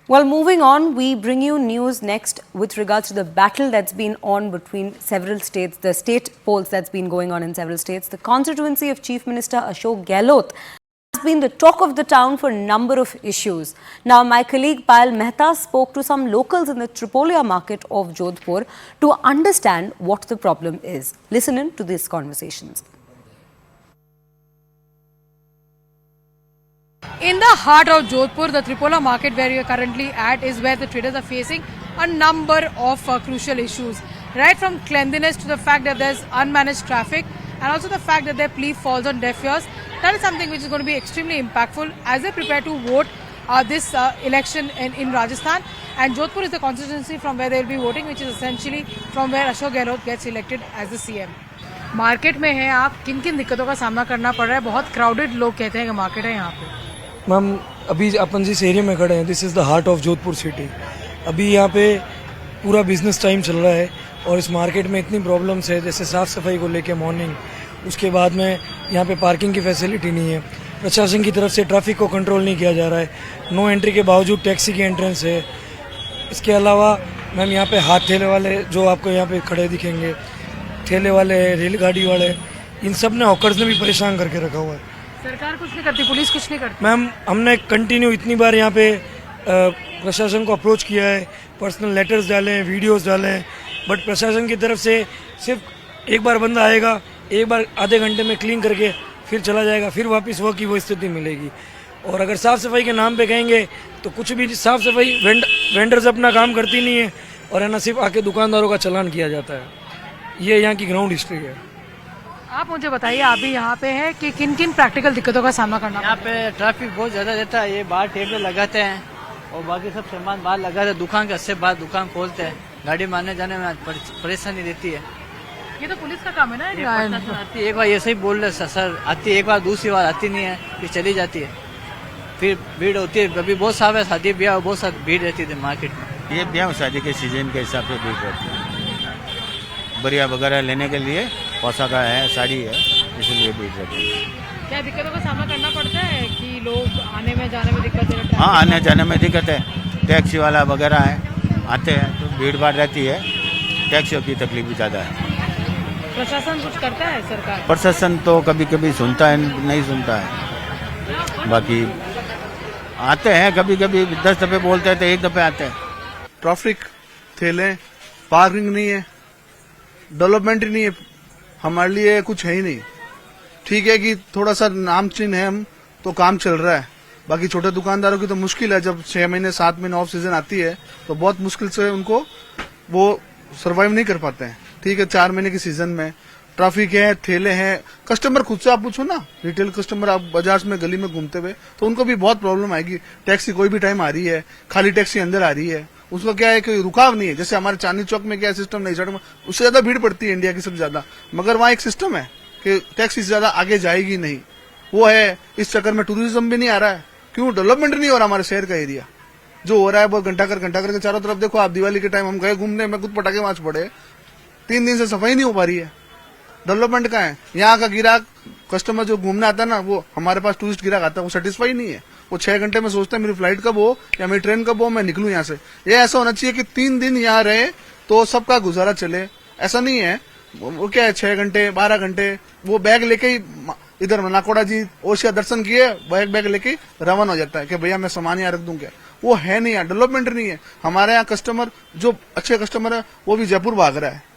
Well, moving on, we bring you news next with regards to the battle that's been on between several states, the state polls that's been going on in several states. The constituency of Chief Minister Ashok Gehlot has been the talk of the town for a number of issues. Now, my colleague Payal Mehta spoke to some locals in the Tripolia market of Jodhpur to understand what the problem is. Listen in to these conversations. In the heart of Jodhpur, the Tripolia market where you are currently at is where the traders are facing a number of crucial issues. Right from cleanliness to the fact that there's unmanaged traffic and also the fact that their plea falls on deaf ears. That is something which is going to be extremely impactful as they prepare to vote this election in Rajasthan. And Jodhpur is the constituency from where they will be voting, which is essentially from where Ashok Gehlot gets elected as the CM. Market में है आप, किन किन दिक्कतों का सामना करना पड़ रहा है? बहुत क्राउडेड लोग कहते हैं कि मार्केट है यहाँ पे। मैम अभी अपन जिस एरिया में खड़े हैं, this is the heart of Jodhpur city. अभी यहाँ पे पूरा बिजनेस टाइम चल रहा है और इस मार्केट में इतनी प्रॉब्लम्स है, जैसे साफ़ सफाई को लेके मॉर्निंग, उसके बाद में यहाँ पे पार्किंग की फैसिलिटी नहीं है, प्रशासन की तरफ से ट्रैफिक को कंट्रोल नहीं किया जा रहा है, नो एंट्री के बावजूद टैक्सी की एंट्रेंस है। इसके अलावा मैम यहाँ पे हाथ ठेले वाले जो आपको यहाँ पे खड़े दिखेंगे, ठेले वाले, रेलगाड़ी वाले, इन सब ने हॉकर्स ने भी परेशान करके रखा हुआ है। सरकार कुछ नहीं करती, पुलिस कुछ नहीं करती। मैम हमने कंटिन्यू इतनी बार यहाँ पे प्रशासन को अप्रोच किया है, पर्सनल लेटर्स डाले हैं, वीडियोस डाले हैं, बट प्रशासन की तरफ से सिर्फ एक बार बंदा आएगा, एक बार आधे घंटे में क्लीन करके फिर चला जाएगा, फिर वापस वो की वो स्थिति मिलेगी। और अगर साफ़ सफाई के नाम पे कहेंगे तो कुछ भी साफ़ सफाई वेंडर्स अपना काम करती नहीं है और है ना, सिर्फ आके दुकानदारों का चालान किया जाता है। ये यहाँ की ग्राउंड हिस्ट्री है। आप मुझे बताइए, आप भी यहाँ पे हैं कि किन किन प्रैक्टिकल दिक्कतों का सामना करना? यहाँ पे ट्रैफिक बहुत ज्यादा रहता है, ये बाहर टेबल लगाते हैं और बाकी सब सामान बाहर लगाते हैं, दुकान के से बाहर दुकान खोलते हैं, गाड़ी मारने जाने में परेशानी रहती है। ये तो पुलिस का काम है ना। आती है एक बार ऐसे ही बोल रहे सर, आती है एक बार, दूसरी बार आती नहीं है, फिर चली जाती है, फिर भीड़ होती है। अभी बहुत साल है शादी ब्याह, बहुत सारी भीड़ रहती थी मार्केट में। ये ब्याह शादी के सीजन के हिसाब से भीड़ रहती है, बढ़िया वगैरह लेने के लिए, पोशाक है, साड़ी है, इसलिए भीड़ रहती है। क्या दिक्कतों का सामना करना पड़ता है कि लोग आने में जाने में दिक्कत है? हाँ, आने जाने में दिक्कत है, टैक्सी वाला वगैरह है, आते हैं तो भीड़ भाड़ रहती है, टैक्सियों की तकलीफ भी ज़्यादा है। प्रशासन कुछ करता है? सरकार प्रशासन तो कभी कभी सुनता है, नहीं सुनता है, बाकी आते हैं कभी कभी, 10 दफे बोलते हैं तो 1 दफे आते हैं। ट्रैफिक, ठेले, पार्किंग नहीं है, डेवलपमेंट ही नहीं है, हमारे लिए कुछ है ही नहीं। ठीक है कि थोड़ा सा नाम चिन्ह है, हम तो काम चल रहा है, बाकी छोटे दुकानदारों की तो मुश्किल है। जब 6 महीने 7 महीने ऑफ सीजन आती है तो बहुत मुश्किल से उनको वो सरवाइव नहीं कर पाते हैं। ठीक है, 4 महीने के सीजन में ट्रैफिक है, ठेले हैं, कस्टमर खुद से आप पूछो ना, रिटेल कस्टमर आप बाजार में गली में घूमते हुए तो उनको भी बहुत प्रॉब्लम आएगी। टैक्सी कोई भी टाइम आ रही है, खाली टैक्सी अंदर आ रही है, उसका क्या है कि रुकाव नहीं है। जैसे हमारे चांदनी चौक में क्या सिस्टम नहीं, सड़क में उससे ज्यादा भीड़ पड़ती है इंडिया की सबसे ज्यादा, मगर वहाँ एक सिस्टम है कि टैक्सी से ज्यादा आगे जाएगी नहीं, वो है। इस चक्कर में टूरिज्म भी नहीं आ रहा है। क्यों? डेवलपमेंट नहीं हो रहा हमारे शहर का एरिया। जो हो रहा है बहुत घंटा कर चारों तरफ देखो आप। दिवाली के टाइम हम गए घूमने में, कुछ पटाखे वहां पड़े, 3 दिन से सफाई नहीं हो पा रही है। डेवलपमेंट कहाँ है? यहाँ का ग्राहक कस्टमर जो घूमने आता है ना, वो हमारे पास टूरिस्ट ग्राहक आता है, वो सेटिस्फाई नहीं है। वो 6 घंटे में सोचते हैं मेरी फ्लाइट कब हो या मेरी ट्रेन कब हो, मैं निकलूं यहाँ से। ये ऐसा होना चाहिए कि 3 दिन यहाँ रहे तो सबका गुजारा चले। ऐसा नहीं है, वो क्या है 6 घंटे 12 घंटे वो बैग लेके ही इधर नाकोड़ा जी ओशिया दर्शन किए, बैग लेके रवाना हो जाता है कि भैया मैं सामान यहाँ रख दूं क्या। वो है नहीं, यहाँ डेवलपमेंट नहीं है। हमारे यहाँ कस्टमर जो अच्छे कस्टमर है वो भी जयपुर भाग रहा है।